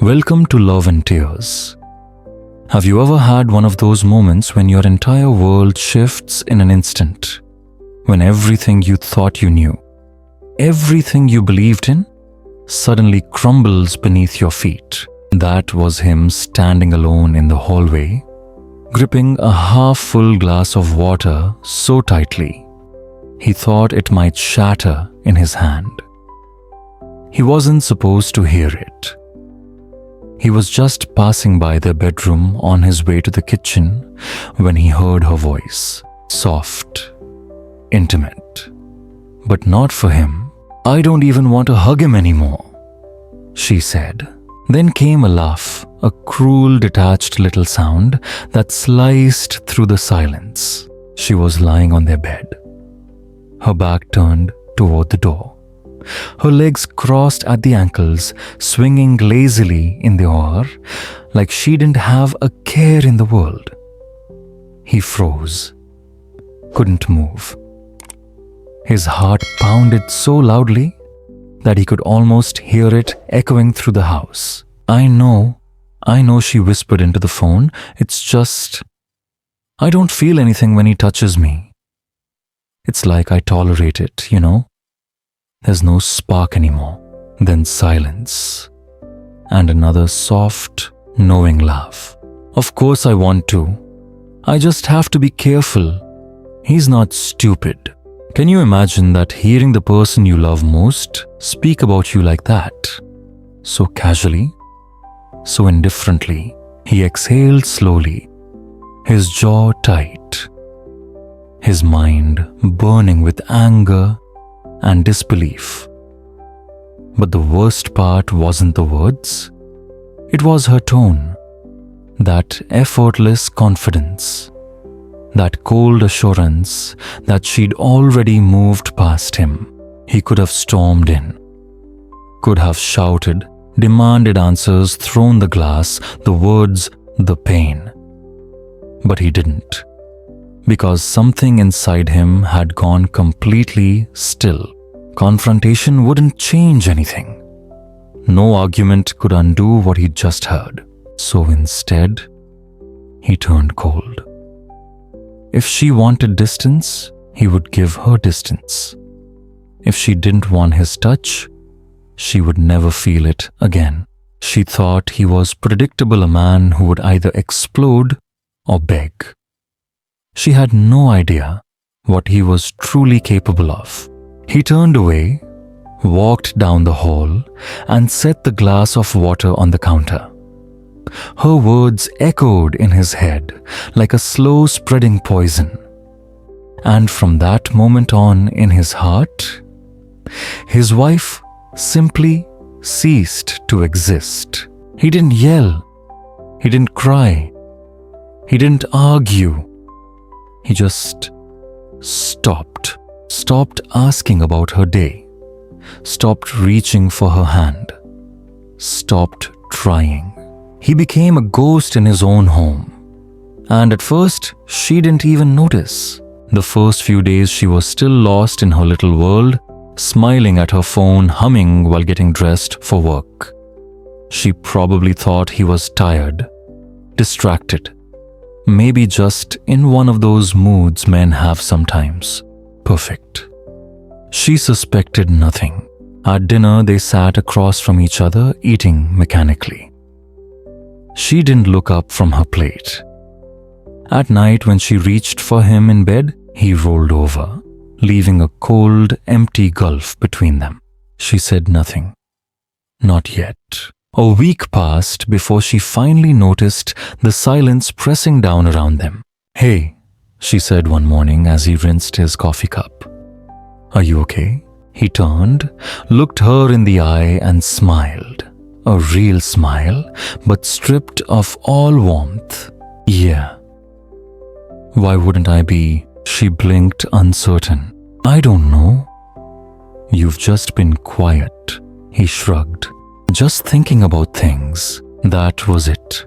Welcome to Love and Tears. Have you ever had one of those moments when your entire world shifts in an instant? When everything you thought you knew, everything you believed in, suddenly crumbles beneath your feet? That was him standing alone in the hallway, gripping a half-full glass of water so tightly, he thought it might shatter in his hand. He wasn't supposed to hear it. He was just passing by their bedroom on his way to the kitchen when he heard her voice, soft, intimate. But not for him. "I don't even want to hug him anymore," she said. Then came a laugh, a cruel, detached little sound that sliced through the silence. She was lying on their bed, her back turned toward the door, her legs crossed at the ankles, swinging lazily in the air like she didn't have a care in the world. He froze, couldn't move. His heart pounded so loudly that he could almost hear it echoing through the house. I know, she whispered into the phone. "It's just, I don't feel anything when he touches me. It's like I tolerate it, you know? There's no spark anymore." Then silence, and another soft, knowing laugh. "Of course I want to. I just have to be careful. He's not stupid." Can you imagine that, hearing the person you love most speak about you like that? So casually, so indifferently. He exhaled slowly, his jaw tight, his mind burning with anger and disbelief. But the worst part wasn't the words. It was her tone, that effortless confidence, that cold assurance that she'd already moved past him. He could have stormed in, could have shouted, demanded answers, thrown the glass, the words, the pain. But he didn't, because something inside him had gone completely still. Confrontation wouldn't change anything. No argument could undo what he'd just heard. So instead, he turned cold. If she wanted distance, he would give her distance. If she didn't want his touch, she would never feel it again. She thought he was predictable, a man who would either explode or beg. She had no idea what he was truly capable of. He turned away, walked down the hall, and set the glass of water on the counter. Her words echoed in his head like a slow spreading poison. And from that moment on in his heart, his wife simply ceased to exist. He didn't yell. He didn't cry. He didn't argue. He just stopped. Stopped asking about her day. Stopped reaching for her hand. Stopped trying. He became a ghost in his own home. And at first, she didn't even notice. The first few days she was still lost in her little world, smiling at her phone, humming while getting dressed for work. She probably thought he was tired, distracted, maybe just in one of those moods men have sometimes. Perfect. She suspected nothing. At dinner, they sat across from each other, eating mechanically. She didn't look up from her plate. At night, when she reached for him in bed, he rolled over, leaving a cold, empty gulf between them. She said nothing. Not yet. A week passed before she finally noticed the silence pressing down around them. "Hey," she said one morning as he rinsed his coffee cup. "Are you okay?" He turned, looked her in the eye and smiled. A real smile, but stripped of all warmth. "Yeah." "Why wouldn't I be?" She blinked, uncertain. "I don't know." "You've just been quiet," he shrugged. "Just thinking about things. That was it.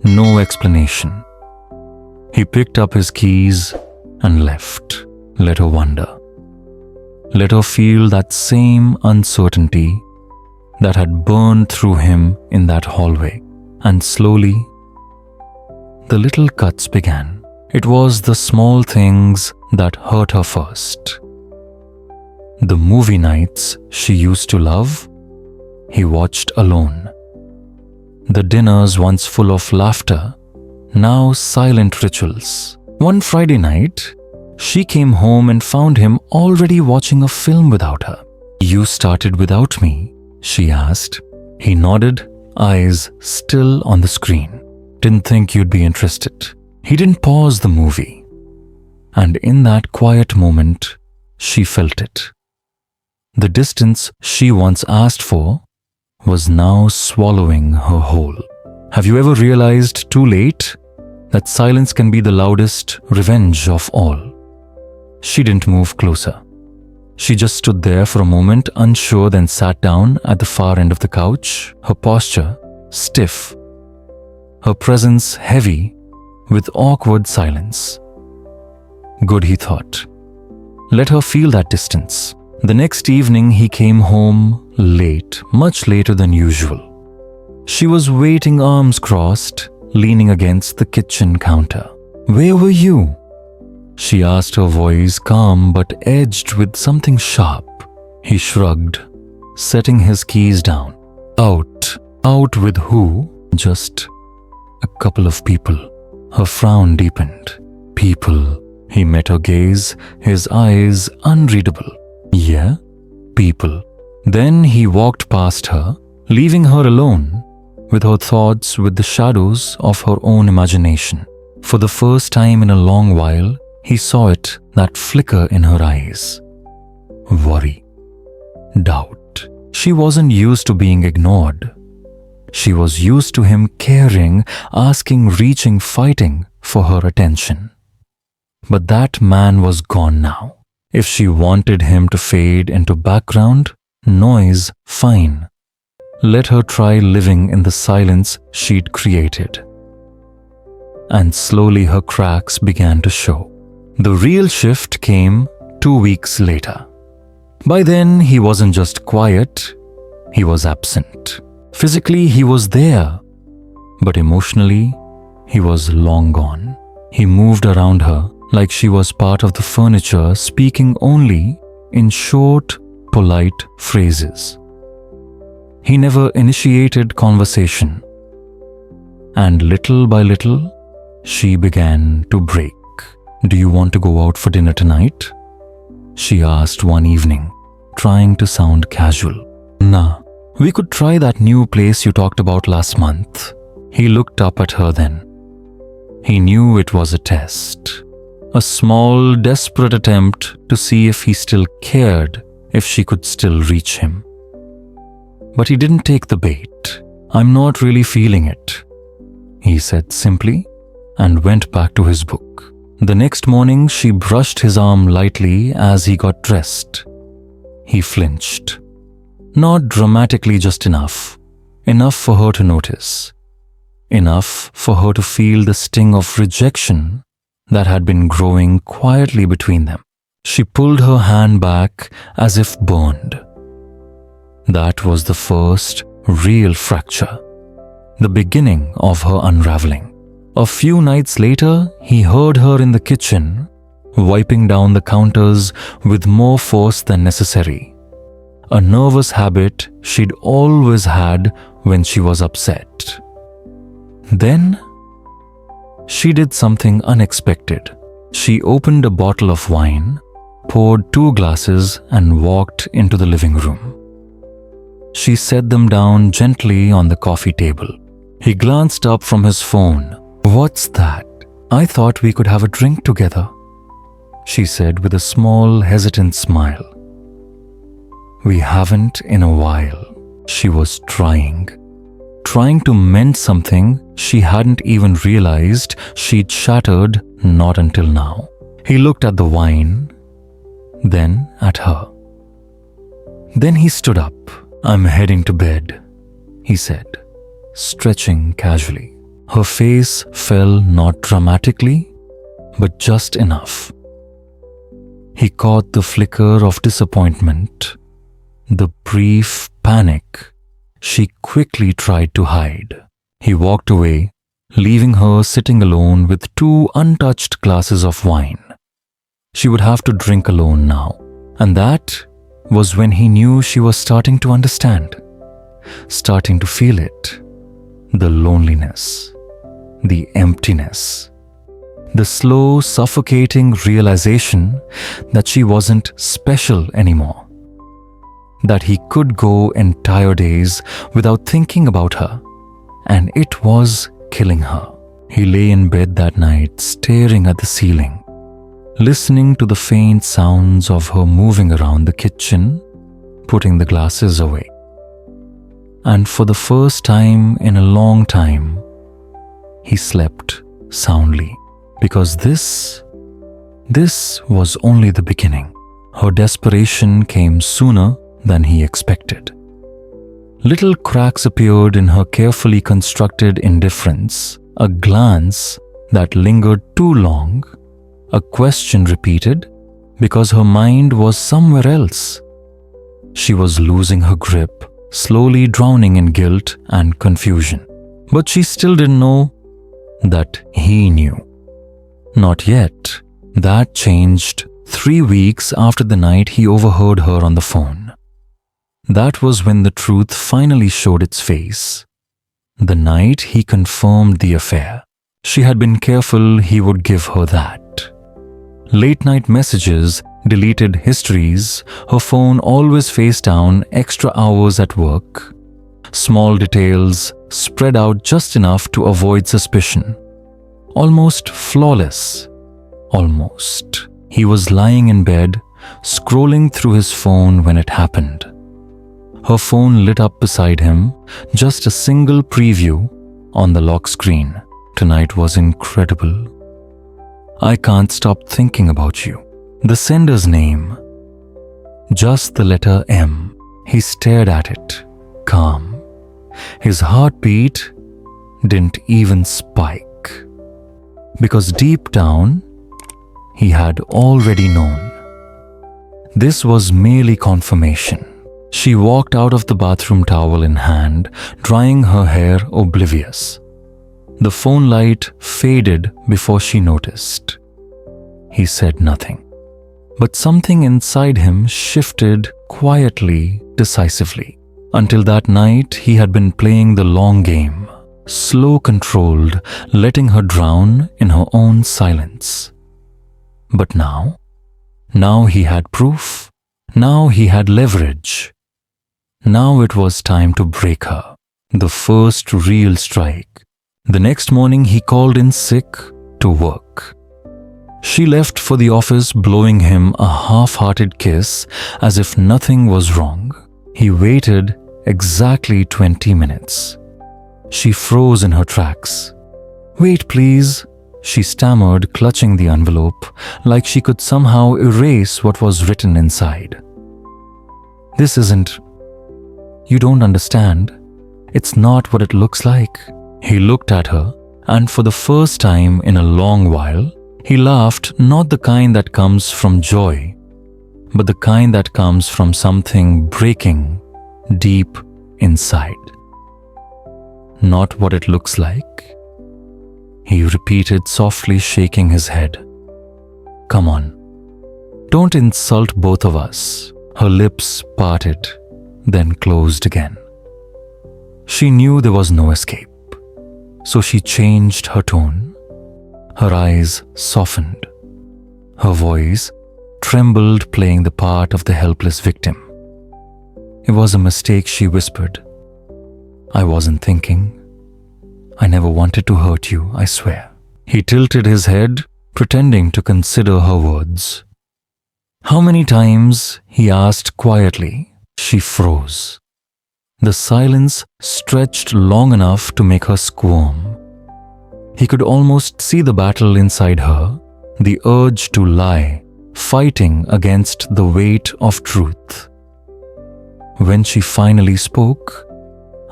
No explanation." He picked up his keys and left. Let her wonder. Let her feel that same uncertainty that had burned through him in that hallway. And slowly, the little cuts began. It was the small things that hurt her first. The movie nights she used to love, he watched alone. The dinners once full of laughter, now silent rituals. One Friday night, she came home and found him already watching a film without her. "You started without me?" she asked. He nodded, eyes still on the screen. "Didn't think you'd be interested." He didn't pause the movie. And in that quiet moment, she felt it. The distance she once asked for was now swallowing her whole. Have you ever realized too late that silence can be the loudest revenge of all? She didn't move closer. She just stood there for a moment, unsure, then sat down at the far end of the couch, her posture stiff, her presence heavy with awkward silence. Good, he thought. Let her feel that distance. The next evening he came home late, much later than usual. She was waiting, arms crossed, leaning against the kitchen counter. "Where were you?" she asked, her voice calm but edged with something sharp. He shrugged, setting his keys down. Out. Out with who? Just a couple of people. Her frown deepened. People. He met her gaze, his eyes unreadable. Yeah, people. Then he walked past her, leaving her alone with her thoughts, with the shadows of her own imagination. For the first time in a long while, he saw it, that flicker in her eyes. Worry. Doubt. She wasn't used to being ignored. She was used to him caring, asking, reaching, fighting for her attention. But that man was gone now. If she wanted him to fade into background, noise, fine. Let her try living in the silence she'd created. And slowly her cracks began to show. The real shift came 2 weeks later. By then, he wasn't just quiet, he was absent. Physically, he was there, but emotionally, he was long gone. He moved around her like she was part of the furniture, speaking only in short, polite phrases. He never initiated conversation. And little by little, she began to break. "Do you want to go out for dinner tonight?" she asked one evening, trying to sound casual. "Nah, we could try that new place you talked about last month." He looked up at her then. He knew it was a test. A small, desperate attempt to see if he still cared, if she could still reach him. But he didn't take the bait. "I'm not really feeling it," he said simply, and went back to his book. The next morning, she brushed his arm lightly as he got dressed. He flinched. Not dramatically, just enough. Enough for her to notice. Enough for her to feel the sting of rejection that had been growing quietly between them. She pulled her hand back as if burned. That was the first real fracture, the beginning of her unraveling. A few nights later, he heard her in the kitchen, wiping down the counters with more force than necessary. A nervous habit she'd always had when she was upset. Then, she did something unexpected. She opened a bottle of wine, poured 2 glasses, and walked into the living room. She set them down gently on the coffee table. He glanced up from his phone. "What's that? I thought we could have a drink together," she said with a small, hesitant smile. "We haven't in a while." She was trying to mend something she hadn't even realized she'd shattered not until now. He looked at the wine, then at her. Then he stood up. "I'm heading to bed," he said, stretching casually. Her face fell not dramatically, but just enough. He caught the flicker of disappointment, the brief panic She quickly tried to hide. He walked away, leaving her sitting alone with 2 untouched glasses of wine. She would have to drink alone now, and that was when he knew she was starting to understand, starting to feel it. The loneliness, the emptiness, the slow, suffocating realization that she wasn't special anymore, that he could go entire days without thinking about her, and it was killing her. He lay in bed that night, staring at the ceiling, listening to the faint sounds of her moving around the kitchen, putting the glasses away. And for the first time in a long time, he slept soundly, because this was only the beginning. Her desperation came sooner than he expected. Little cracks appeared in her carefully constructed indifference, a glance that lingered too long, a question repeated because her mind was somewhere else. She was losing her grip, slowly drowning in guilt and confusion. But she still didn't know that he knew. Not yet. That changed 3 weeks after the night he overheard her on the phone. That was when the truth finally showed its face. The night he confirmed the affair. She had been careful he would give her that. Late-night messages, deleted histories, her phone always face down, extra hours at work. Small details spread out just enough to avoid suspicion. Almost flawless. Almost. He was lying in bed, scrolling through his phone when it happened. Her phone lit up beside him, just a single preview on the lock screen. Tonight was incredible. I can't stop thinking about you. The sender's name. Just the letter M. He stared at it, calm. His heartbeat didn't even spike. Because deep down, he had already known. This was merely confirmation. She walked out of the bathroom, towel in hand, drying her hair, oblivious. The phone light faded before she noticed. He said nothing. But something inside him shifted quietly, decisively. Until that night, he had been playing the long game, slow controlled, letting her drown in her own silence. But now he had proof. Now he had leverage. Now it was time to break her. The first real strike. The next morning he called in sick to work. She left for the office, blowing him a half-hearted kiss as if nothing was wrong. He waited exactly 20 minutes. She froze in her tracks. "Wait, please," she stammered, clutching the envelope like she could somehow erase what was written inside. "This isn't... You don't understand. It's not what it looks like." He looked at her, and for the first time in a long while, he laughed, not the kind that comes from joy, but the kind that comes from something breaking deep inside. "Not what it looks like," he repeated softly, shaking his head. "Come on, don't insult both of us." Her lips parted, then closed again. She knew there was no escape, so she changed her tone. Her eyes softened. Her voice trembled, playing the part of the helpless victim. "It was a mistake," she whispered. "I wasn't thinking. I never wanted to hurt you, I swear." He tilted his head, pretending to consider her words. "How many times?" he asked quietly. She froze. The silence stretched long enough to make her squirm. He could almost see the battle inside her, the urge to lie, fighting against the weight of truth. When she finally spoke,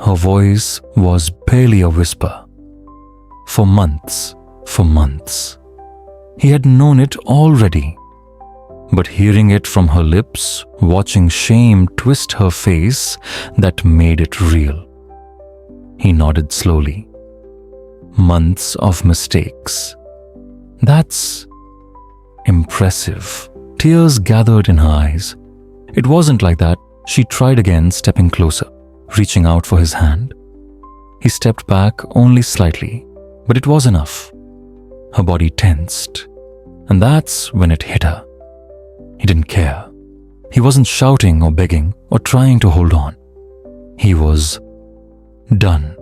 her voice was barely a whisper. For months, he had known it already. but hearing it from her lips, watching shame twist her face, that made it real. He nodded slowly. Months of mistakes. That's impressive. Tears gathered in her eyes. It wasn't like that. She tried again, stepping closer, reaching out for his hand. He stepped back only slightly, but it was enough. Her body tensed, and that's when it hit her. He didn't care. He wasn't shouting or begging or trying to hold on. He was done.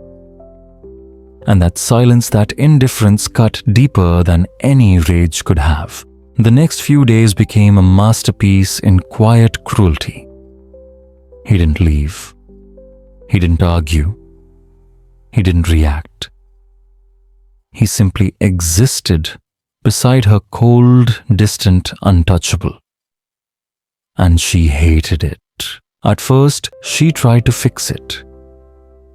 And that silence, that indifference cut deeper than any rage could have. The next few days became a masterpiece in quiet cruelty. He didn't leave. He didn't argue. He didn't react. He simply existed beside her, cold, distant, untouchable. And she hated it. At first, she tried to fix it.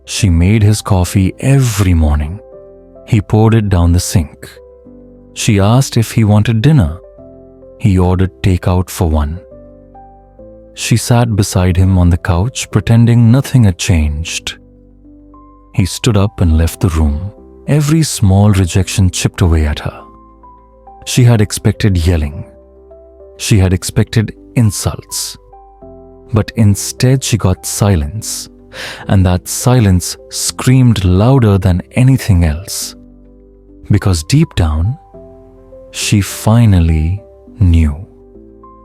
She made his coffee every morning. He poured it down the sink. She asked if he wanted dinner. He ordered takeout for one. She sat beside him on the couch, pretending nothing had changed. He stood up and left the room. Every small rejection chipped away at her. She had expected yelling. She had expected insults. But instead she got silence, and that silence screamed louder than anything else. Because deep down, she finally knew.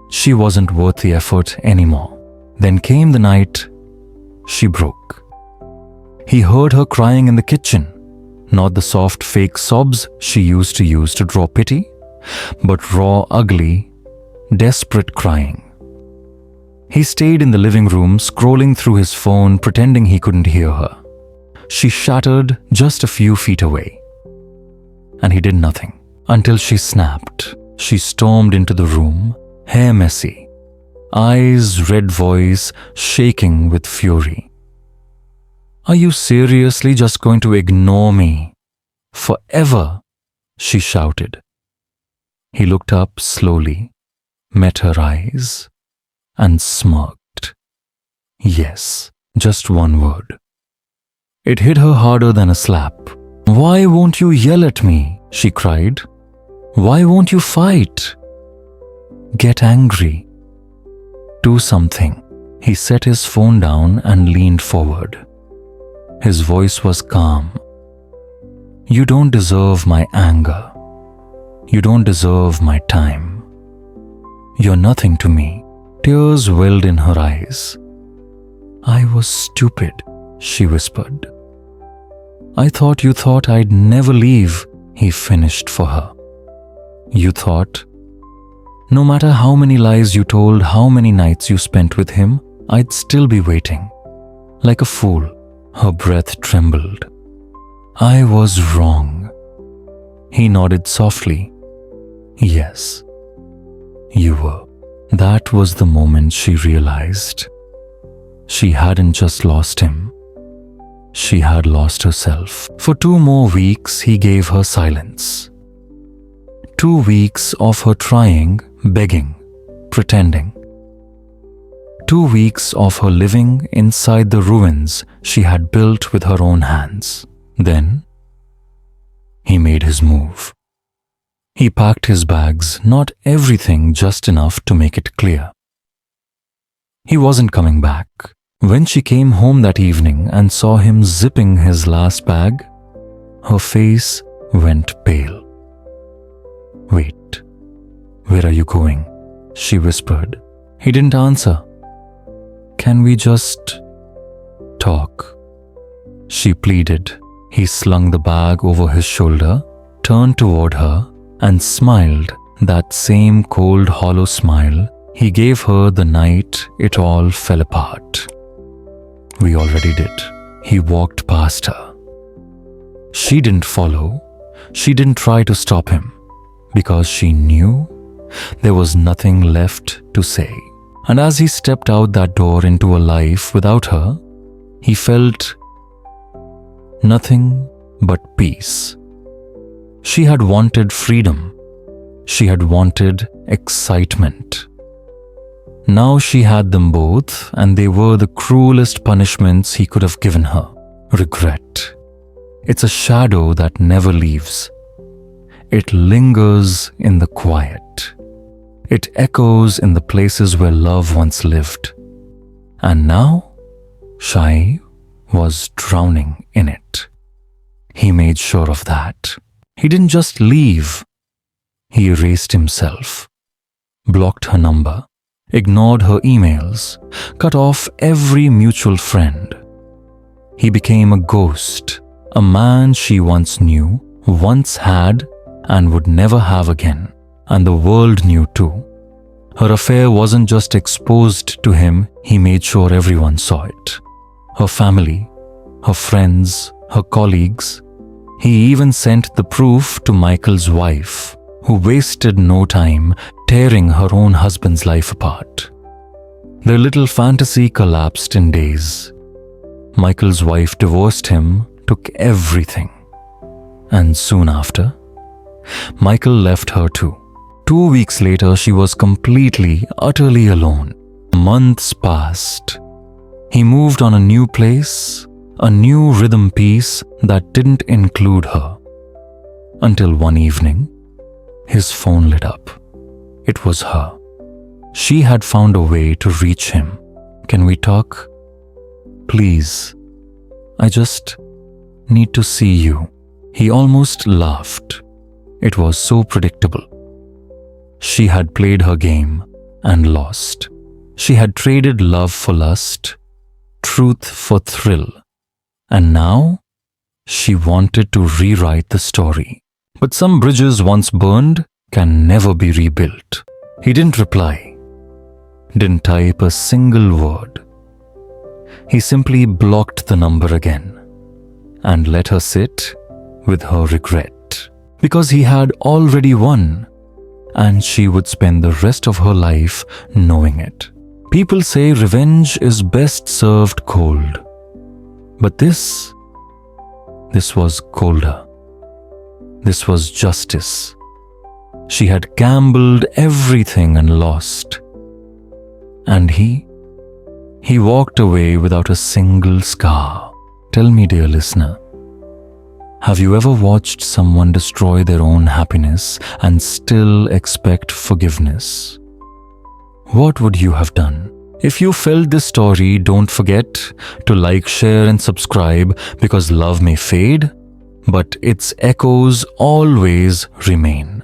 She wasn't worth the effort anymore. Then came the night she broke. He heard her crying in the kitchen, not the soft fake sobs she used to draw pity, but raw, ugly, desperate crying. He stayed in the living room, scrolling through his phone, pretending he couldn't hear her. She shattered just a few feet away. And he did nothing until she snapped. She stormed into the room, hair messy, eyes red, voice shaking with fury. "Are you seriously just going to ignore me forever?" she shouted. He looked up slowly, met her eyes, and smirked. Yes, just one word. It hit her harder than a slap. "Why won't you yell at me?" she cried. "Why won't you fight? Get angry. Do something." He set his phone down and leaned forward. His voice was calm. "You don't deserve my anger. You don't deserve my time. You're nothing to me." Tears welled in her eyes. "I was stupid," she whispered. "I thought you thought I'd never leave," he finished for her. "You thought no matter how many lies you told, how many nights you spent with him, I'd still be waiting. Like a fool." Her breath trembled. "I was wrong." He nodded softly. "Yes, you were." That was the moment she realized. She hadn't just lost him. She had lost herself. For 2 more weeks, he gave her silence. 2 weeks of her trying, begging, pretending. 2 weeks of her living inside the ruins she had built with her own hands. Then, he made his move. He packed his bags, not everything, just enough to make it clear. He wasn't coming back. When she came home that evening and saw him zipping his last bag, her face went pale. "Wait, where are you going?" she whispered. He didn't answer. "Can we just talk?" she pleaded. He slung the bag over his shoulder, turned toward her, and smiled, that same cold, hollow smile he gave her the night it all fell apart. We already did. He walked past her. She didn't follow. She didn't try to stop him, because she knew there was nothing left to say. And as he stepped out that door into a life without her, he felt nothing but peace. She had wanted freedom. She had wanted excitement. Now she had them both, and they were the cruelest punishments he could have given her. Regret. It's a shadow that never leaves. It lingers in the quiet. It echoes in the places where love once lived. And now, Shai was drowning in it. He made sure of that. He didn't just leave. He erased himself, blocked her number, ignored her emails, cut off every mutual friend. He became a ghost, a man she once knew, once had, and would never have again. And the world knew too. Her affair wasn't just exposed to him, he made sure everyone saw it. Her family, her friends, her colleagues. He even sent the proof to Michael's wife, who wasted no time tearing her own husband's life apart. Their little fantasy collapsed in days. Michael's wife divorced him, took everything. And soon after, Michael left her too. 2 weeks later, she was completely, utterly alone. Months passed. He moved on a new place, a new rhythm piece that didn't include her. Until one evening, his phone lit up. It was her. She had found a way to reach him. "Can we talk? Please. I just need to see you." He almost laughed. It was so predictable. She had played her game and lost. She had traded love for lust, truth for thrill. And now, she wanted to rewrite the story. But some bridges once burned can never be rebuilt. He didn't reply, didn't type a single word. He simply blocked the number again and let her sit with her regret. Because he had already won, and she would spend the rest of her life knowing it. People say revenge is best served cold. But this was colder. This was justice. She had gambled everything and lost. And he walked away without a single scar. Tell me, dear listener, have you ever watched someone destroy their own happiness and still expect forgiveness? What would you have done? If you felt this story, don't forget to like, share, and subscribe, because love may fade, but its echoes always remain.